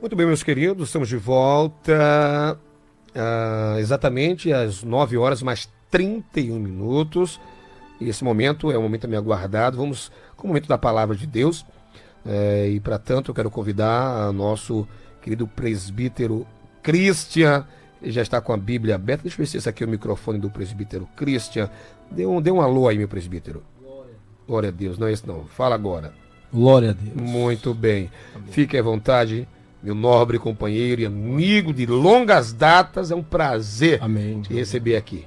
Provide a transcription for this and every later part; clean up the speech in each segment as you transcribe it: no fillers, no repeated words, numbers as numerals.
Muito bem, meus queridos, estamos de volta exatamente às 9 horas mais 31 minutos. E esse momento é um momento também aguardado. Vamos com o momento da palavra de Deus. E para tanto eu quero convidar o nosso querido presbítero Christian. Ele já está com a Bíblia aberta. Deixa eu ver se esse aqui é o microfone do presbítero Christian. Dê um alô aí, meu presbítero. Glória a Deus. Não é esse não. Fala agora. Glória a Deus. Muito bem. Amém. Fique à vontade, meu nobre companheiro e amigo de longas datas. É um prazer te receber aqui.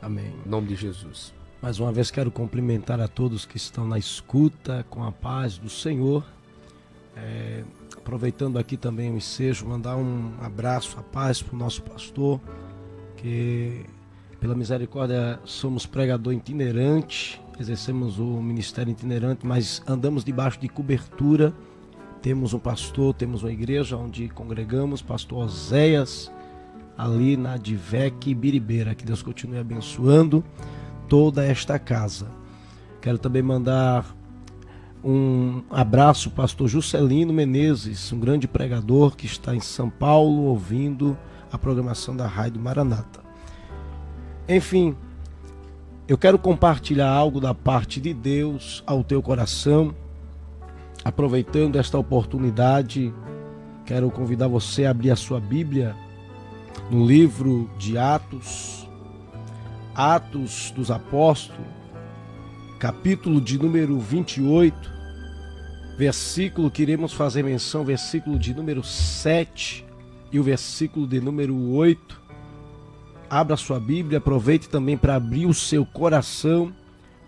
Amém. Em nome de Jesus. Mais uma vez quero cumprimentar a todos que estão na escuta com a paz do Senhor. Aproveitando aqui também o ensejo, mandar um abraço, a paz para o nosso pastor, que pela misericórdia somos pregador itinerante, exercemos o ministério itinerante, mas andamos debaixo de cobertura. Temos um pastor, temos uma igreja onde congregamos, pastor Oséias, ali na Divec Biribeira. Que Deus continue abençoando toda esta casa. Quero também mandar um abraço ao pastor Juscelino Menezes, um grande pregador que está em São Paulo ouvindo a programação da Rádio Maranata. Enfim, eu quero compartilhar algo da parte de Deus ao teu coração. Aproveitando esta oportunidade, quero convidar você a abrir a sua Bíblia no livro de Atos dos Apóstolos, capítulo de número 28, versículo que iremos fazer menção, versículo de número 7 e o versículo de número 8. Abra sua Bíblia, aproveite também para abrir o seu coração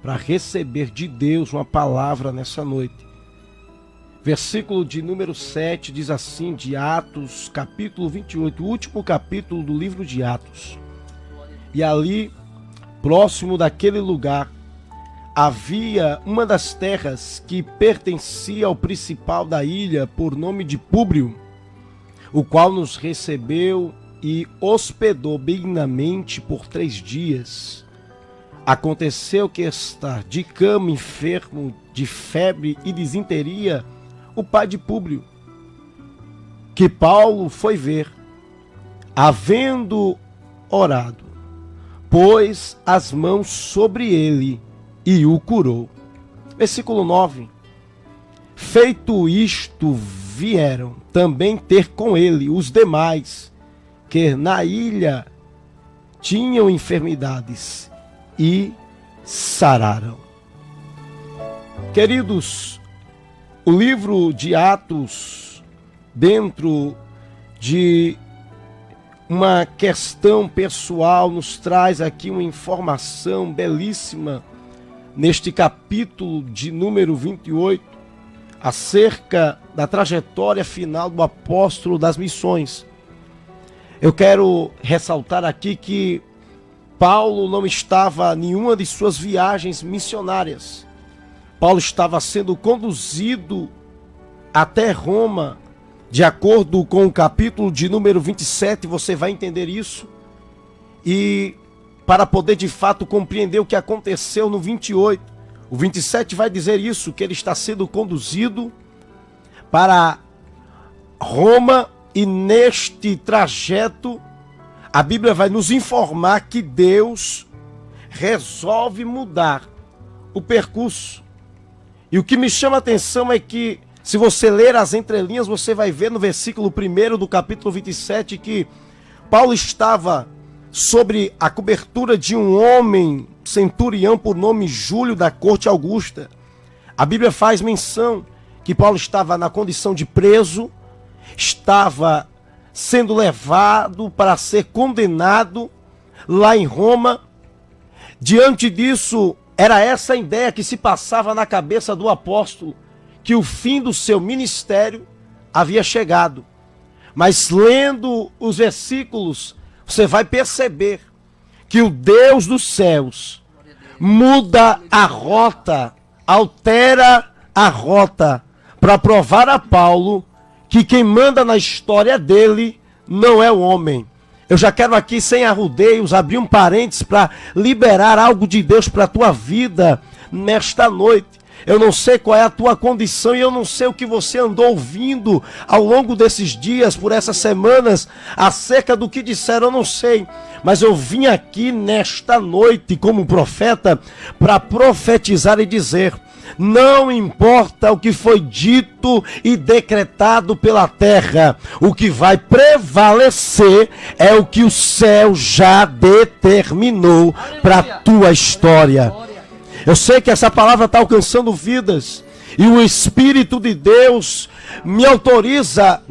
para receber de Deus uma palavra nessa noite. Versículo de número 7 diz assim, de Atos, capítulo 28, o último capítulo do livro de Atos. E ali, próximo daquele lugar, havia uma das terras que pertencia ao principal da ilha, por nome de Públio, o qual nos recebeu e hospedou benignamente por 3 dias. Aconteceu que estar de cama, enfermo de febre e disenteria, o pai de Públio, que Paulo foi ver, havendo orado, pôs as mãos sobre ele e o curou. Versículo 9. Feito isto, vieram também ter com ele os demais, que na ilha tinham enfermidades, e sararam. Queridos, o livro de Atos, dentro de uma questão pessoal, nos traz aqui uma informação belíssima neste capítulo de número 28, acerca da trajetória final do apóstolo das missões. Eu quero ressaltar aqui que Paulo não estava em nenhuma de suas viagens missionárias. Paulo estava sendo conduzido até Roma, de acordo com o capítulo de número 27, você vai entender isso. E para poder de fato compreender o que aconteceu no 28, o 27 vai dizer isso, que ele está sendo conduzido para Roma, e neste trajeto a Bíblia vai nos informar que Deus resolve mudar o percurso. E o que me chama a atenção é que, se você ler as entrelinhas, você vai ver no versículo 1 do capítulo 27 que Paulo estava sobre a cobertura de um homem centurião por nome Júlio, da corte Augusta. A Bíblia faz menção que Paulo estava na condição de preso, estava sendo levado para ser condenado lá em Roma. Diante disso, era essa a ideia que se passava na cabeça do apóstolo, que o fim do seu ministério havia chegado. Mas lendo os versículos, você vai perceber que o Deus dos céus muda a rota, altera a rota, para provar a Paulo que quem manda na história dele não é o homem. Eu já quero aqui, sem arrudeios, abrir um parênteses para liberar algo de Deus para a tua vida nesta noite. Eu não sei qual é a tua condição e eu não sei o que você andou ouvindo ao longo desses dias, por essas semanas, acerca do que disseram, eu não sei. Mas eu vim aqui nesta noite como profeta para profetizar e dizer: não importa o que foi dito e decretado pela terra, o que vai prevalecer é o que o céu já determinou para a tua história. Eu sei que essa palavra está alcançando vidas e o Espírito de Deus me autoriza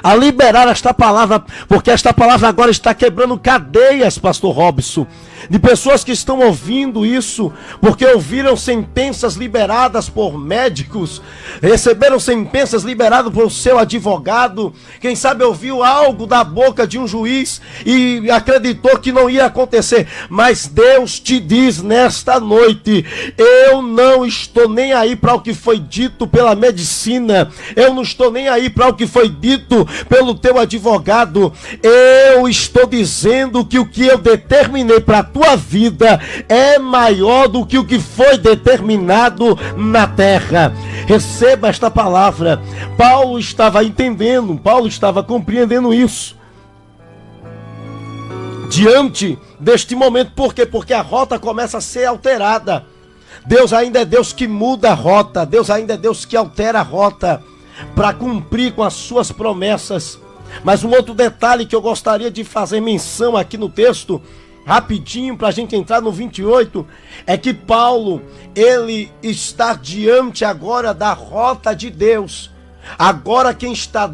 a liberar esta palavra, porque esta palavra agora está quebrando cadeias, pastor Robson, de pessoas que estão ouvindo isso, porque ouviram sentenças liberadas por médicos, receberam sentenças liberadas por seu advogado, quem sabe ouviu algo da boca de um juiz e acreditou que não ia acontecer, mas Deus te diz nesta noite: eu não estou nem aí para o que foi dito pela medicina, eu não estou nem aí para o que foi dito pelo teu advogado, eu estou dizendo que o que eu determinei para a tua vida é maior do que o que foi determinado na terra. Receba esta palavra. Paulo estava entendendo, Paulo estava compreendendo isso diante deste momento. Por quê? Porque a rota começa a ser alterada. Deus ainda é Deus que muda a rota, Deus ainda é Deus que altera a rota para cumprir com as suas promessas. Mas um outro detalhe que eu gostaria de fazer menção aqui no texto, rapidinho, para a gente entrar no 28, é que Paulo, ele está diante agora da rota de Deus. Agora quem está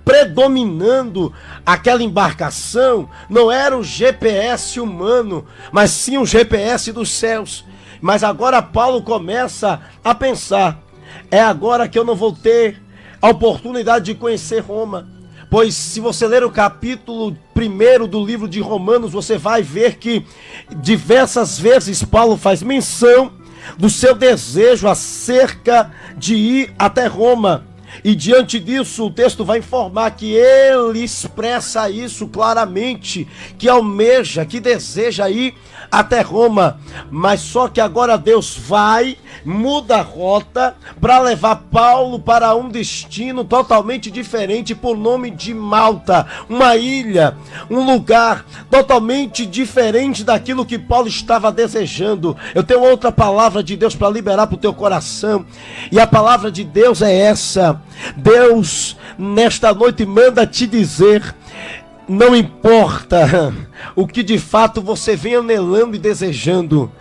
predominando aquela embarcação não era o GPS humano, mas sim o GPS dos céus. Mas agora Paulo começa a pensar: é agora que eu não vou ter a oportunidade de conhecer Roma. Pois se você ler o capítulo 1 do livro de Romanos, você vai ver que diversas vezes Paulo faz menção do seu desejo acerca de ir até Roma. E diante disso o texto vai informar que ele expressa isso claramente, que almeja, que deseja ir até Roma. Mas só que agora Deus muda a rota para levar Paulo para um destino totalmente diferente, por nome de Malta, uma ilha, um lugar totalmente diferente daquilo que Paulo estava desejando. Eu tenho outra palavra de Deus para liberar para o teu coração, e a palavra de Deus é essa. Deus nesta noite manda te dizer: não importa o que de fato você vem anelando e desejando,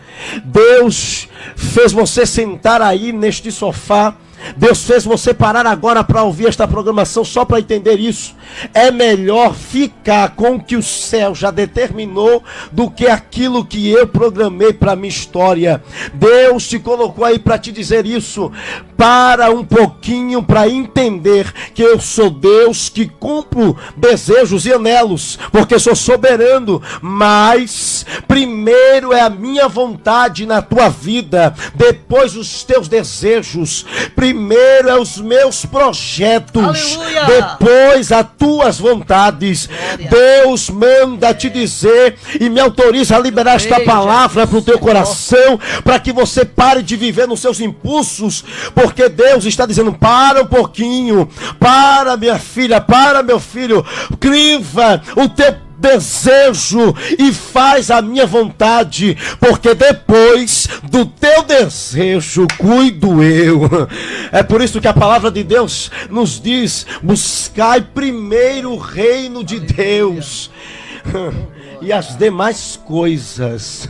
Deus fez você sentar aí neste sofá, Deus fez você parar agora para ouvir esta programação só para entender isso. É melhor ficar com o que o céu já determinou do que aquilo que eu programei para a minha história. Deus te colocou aí para te dizer isso. Para um pouquinho para entender que eu sou Deus que cumpro desejos e anelos, porque sou soberano. Mas primeiro é a minha vontade na tua vida, depois os teus desejos, primeiro é os meus projetos, aleluia, depois as tuas vontades. Glória. Deus manda te dizer e me autoriza a liberar esta palavra para o teu coração, para que você pare de viver nos seus impulsos, porque Deus está dizendo: para um pouquinho, para minha filha, para meu filho, criva o teu desejo e faz a minha vontade, porque depois do teu desejo cuido eu. É por isso que a palavra de Deus nos diz: buscai primeiro o reino de Deus e as demais coisas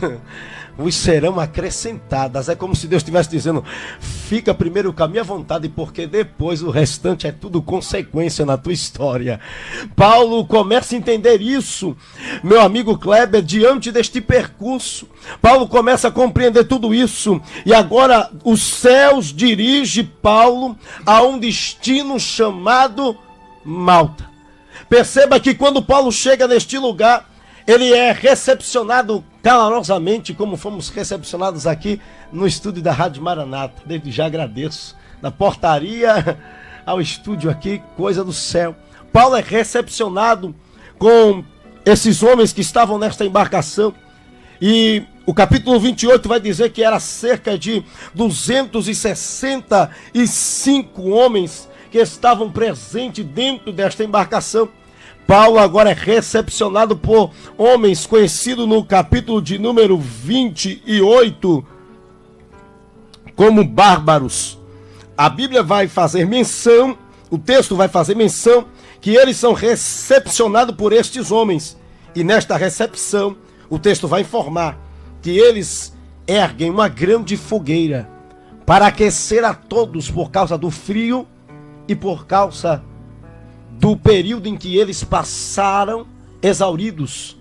vos serão acrescentadas. É como se Deus estivesse dizendo: fica primeiro com a minha vontade, porque depois o restante é tudo consequência na tua história. Paulo começa a entender isso, meu amigo Kleber, diante deste percurso. Paulo começa a compreender tudo isso, e agora os céus dirige Paulo a um destino chamado Malta. Perceba que quando Paulo chega neste lugar, ele é recepcionado calorosamente, como fomos recepcionados aqui no estúdio da Rádio Maranata. Desde já agradeço. Da portaria ao estúdio aqui, coisa do céu. Paulo é recepcionado com esses homens que estavam nesta embarcação. E O capítulo 28 vai dizer que era cerca de 265 homens que estavam presentes dentro desta embarcação. Paulo agora é recepcionado por homens conhecidos no capítulo de número 28 como bárbaros. A Bíblia vai fazer menção, o texto vai fazer menção, que eles são recepcionados por estes homens. E nesta recepção, o texto vai informar que eles erguem uma grande fogueira para aquecer a todos por causa do frio e por causa do período em que eles passaram exauridos,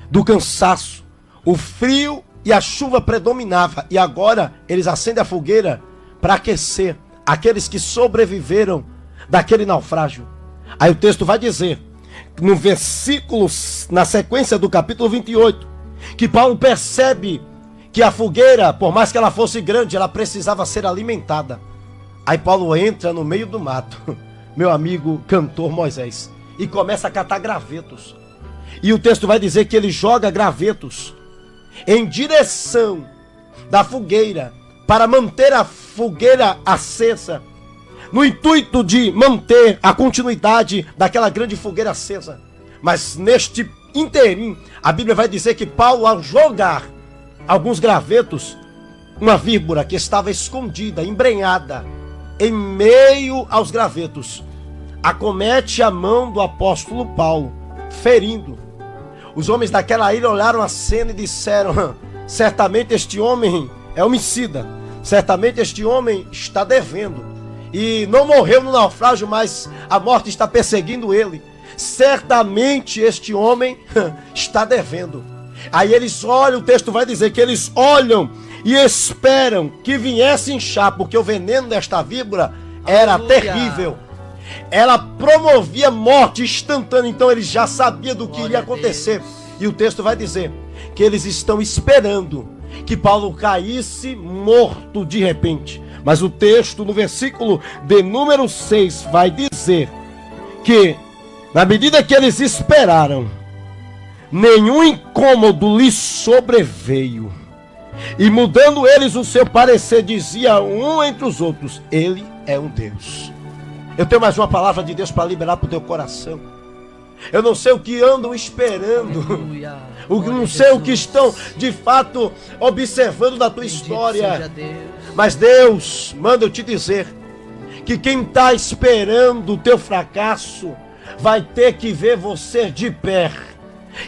do cansaço. O frio e a chuva predominava, e agora eles acendem a fogueira para aquecer aqueles que sobreviveram daquele naufrágio. Aí o texto vai dizer, no versículo, na sequência do capítulo 28, que Paulo percebe que a fogueira, por mais que ela fosse grande, ela precisava ser alimentada. Aí Paulo entra no meio do mato, meu amigo cantor Moisés, e começa a catar gravetos. E o texto vai dizer que ele joga gravetos em direção da fogueira, para manter a fogueira acesa, no intuito de manter a continuidade daquela grande fogueira acesa. Mas neste inteirinho, a Bíblia vai dizer que Paulo, ao jogar alguns gravetos, uma víbora que estava escondida, embrenhada, em meio aos gravetos, acomete a mão do apóstolo Paulo, ferindo. Os homens daquela ilha olharam a cena e disseram: certamente este homem é homicida, certamente este homem está devendo, e não morreu no naufrágio, mas a morte está perseguindo ele. Certamente este homem está devendo. Aí eles olham, o texto vai dizer que eles olham e esperam que viesse inchar, porque o veneno desta víbora era terrível. Ela promovia morte instantânea, então eles já sabiam do que iria acontecer. E o texto vai dizer que eles estão esperando que Paulo caísse morto de repente. Mas o texto no versículo de número 6 vai dizer que, na medida que eles esperaram, nenhum incômodo lhes sobreveio. E mudando eles o seu parecer, dizia um entre os outros: ele é um Deus. Eu tenho mais uma palavra de Deus para liberar para o teu coração. Eu não sei o que andam esperando, não sei o que estão de fato observando da tua história, mas Deus manda eu te dizer que quem está esperando o teu fracasso vai ter que ver você de pé.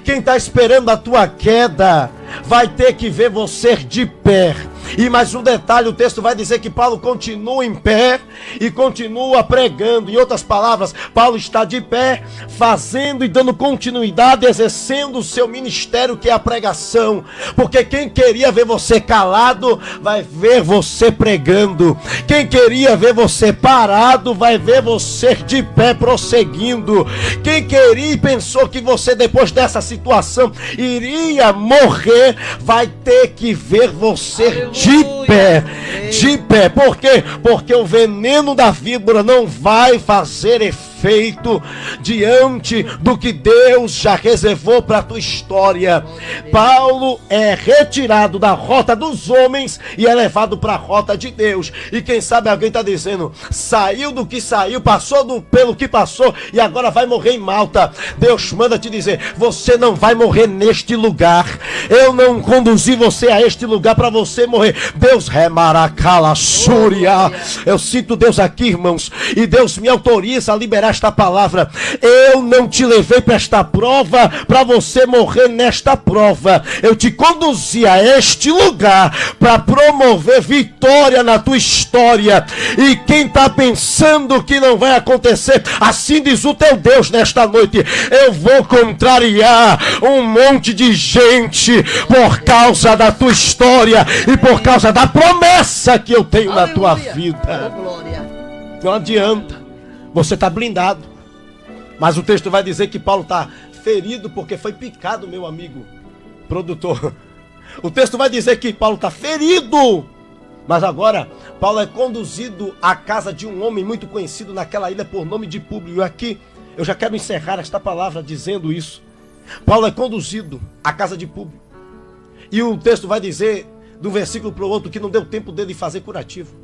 Quem está esperando a tua queda vai ter que ver você de pé. E mais um detalhe, o texto vai dizer que Paulo continua em pé e continua pregando. Em outras palavras, Paulo está de pé, fazendo e dando continuidade, exercendo o seu ministério, que é a pregação. Porque quem queria ver você calado, vai ver você pregando. Quem queria ver você parado, vai ver você de pé prosseguindo. Quem queria e pensou que você, depois dessa situação, iria morrer, vai ter que ver você de pé, de pé. Por quê? Porque o veneno da víbora não vai fazer efeito diante do que Deus já reservou para a tua história. Paulo é retirado da rota dos homens e é levado para a rota de Deus. E quem sabe alguém está dizendo: saiu do que saiu, passou pelo que passou e agora vai morrer em Malta. Deus manda te dizer: você não vai morrer neste lugar. Eu não conduzi você a este lugar para você morrer. Deus remaracala súria. Eu sinto Deus aqui, irmãos, e Deus me autoriza a liberar esta palavra. Eu não te levei para esta prova para você morrer nesta prova. Eu te conduzi a este lugar para promover vitória na tua história. E quem está pensando que não vai acontecer, assim diz o teu Deus nesta noite: eu vou contrariar um monte de gente por causa da tua história e por causa da promessa que eu tenho na tua vida. Não adianta, você está blindado. Mas o texto vai dizer que Paulo está ferido porque foi picado, meu amigo produtor. O texto vai dizer que Paulo está ferido. Mas agora Paulo é conduzido à casa de um homem muito conhecido naquela ilha por nome de Públio. E aqui eu já quero encerrar esta palavra dizendo isso. Paulo é conduzido à casa de Públio. E o texto vai dizer, de um versículo para o outro, que não deu tempo dele fazer curativo.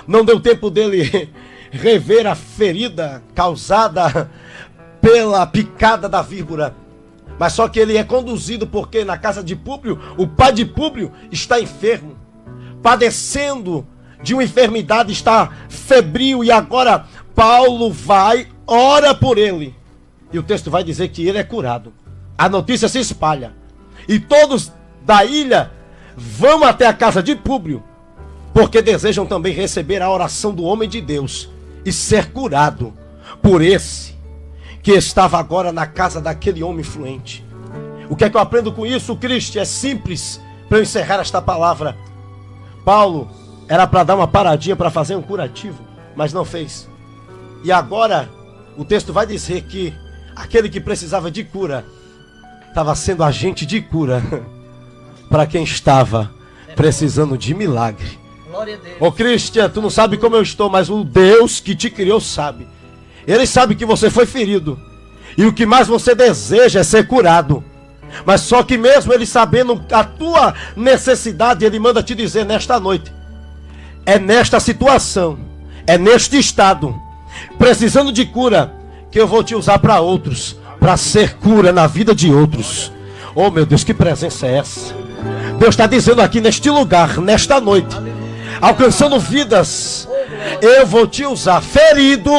Não deu tempo dele rever a ferida causada pela picada da víbora. Mas só que ele é conduzido porque na casa de Públio, o pai de Públio está enfermo, padecendo de uma enfermidade, está febril, e agora Paulo vai, ora por ele. E o texto vai dizer que ele é curado. A notícia se espalha. E todos da ilha vão até a casa de Públio, porque desejam também receber a oração do homem de Deus e ser curado por esse que estava agora na casa daquele homem influente. O que é que eu aprendo com isso, Cristo? É simples para eu encerrar esta palavra. Paulo era para dar uma paradinha para fazer um curativo, mas não fez. E agora o texto vai dizer que aquele que precisava de cura estava sendo agente de cura para quem estava precisando de milagre. Glória a Deus. Ô Cristian, tu não sabe como eu estou, mas o Deus que te criou sabe. Ele sabe que você foi ferido. E o que mais você deseja é ser curado. Mas só que mesmo ele sabendo a tua necessidade, ele manda te dizer nesta noite: é nesta situação, é neste estado, precisando de cura, que eu vou te usar para outros, para ser cura na vida de outros. Oh meu Deus, que presença é essa? Deus está dizendo aqui neste lugar, nesta noite, alcançando vidas. Eu vou te usar ferido,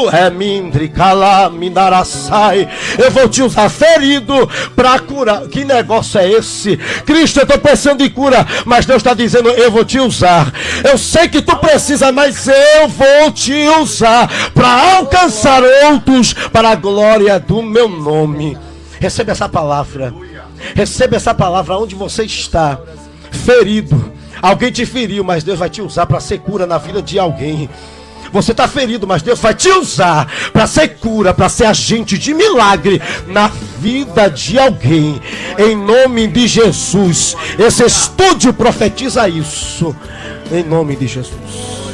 eu vou te usar ferido para curar. Que negócio é esse? Cristo, eu estou pensando em cura, mas Deus está dizendo: eu vou te usar. Eu sei que tu precisa, mas eu vou te usar para alcançar outros para a glória do meu nome. Receba essa palavra. Receba essa palavra onde você está. Ferido. Alguém te feriu, mas Deus vai te usar para ser cura na vida de alguém. Você está ferido, mas Deus vai te usar para ser cura, para ser agente de milagre na vida de alguém. Em nome de Jesus. Esse estúdio profetiza isso. Em nome de Jesus.